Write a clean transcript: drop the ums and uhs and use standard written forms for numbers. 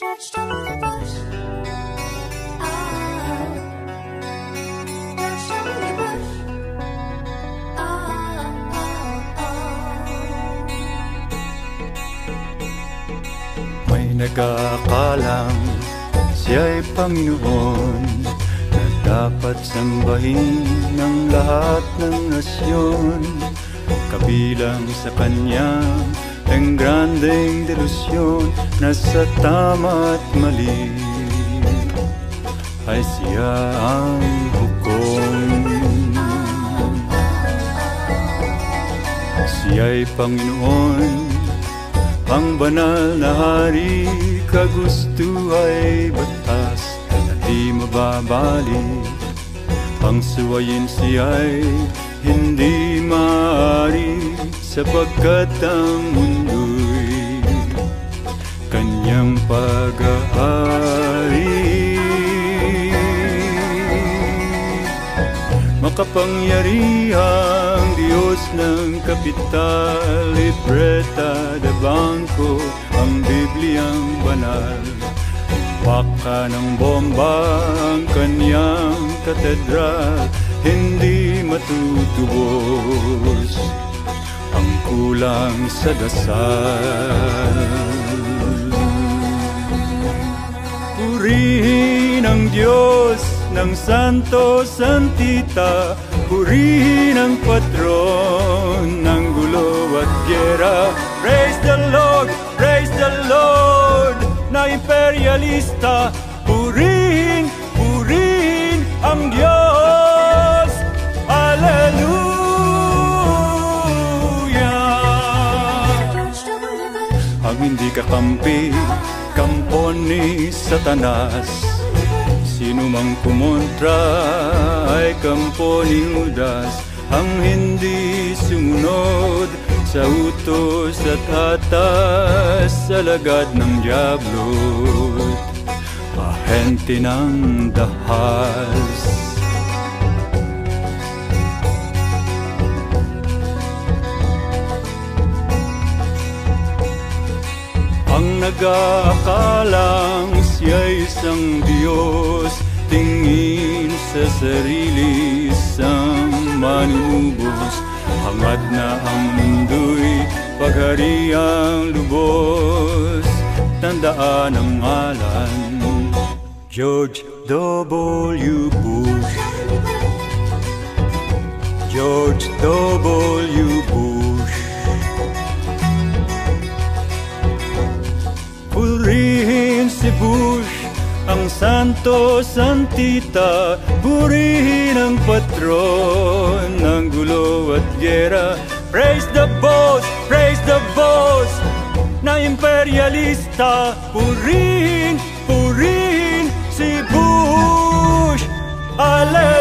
George W. Bush. George W. Bush. May nag-aakalang siya'y Panginoon na dapat sambahin ng lahat ng nasyon. Kabilang sa kanyang ang grandeng delusyon na sa tama at mali ay siya ang hukom. Siya'y Panginoon, ang banal na hari, kagusto ay batas na di mababalik. Ang suwayin siya'y hindi maaari, sapagkat ang mundo'y kanyang pag-aari. Makapangyarihang Diyos ng kapital, libreta de bangko, ang Bibliang banal. Baka ng bomba ang kanyang katedral, hindi matutubos ang kulang sa dasal. Purihin ang Diyos ng Santo Santita, purihin ang patron ng gulo at gyera. Praise the Lord na imperialista, purihin, purihin ang Diyos. Hallelujah! George W. Bush. Ang hindi kakampi, kampo ni Satanas. Sino mang kumontra ay kampo ni Judas. Ang hindi sumunod sa utos at atas, alagad ng diablo't ahente ng dahas. Ang nag-aakalang siya'y isang Diyos, tingin sa sarili isang manubos. Hangad na ang mundo'y paghariang lubos, tandaan ang ngalan George W. Bush. George W. Bush. Purihin si Bush, ang Santo Santita, purihin ang patron ng gulo at gyera. Praise the boss na imperialista, purihin, purihin si Bush. Hallelujah!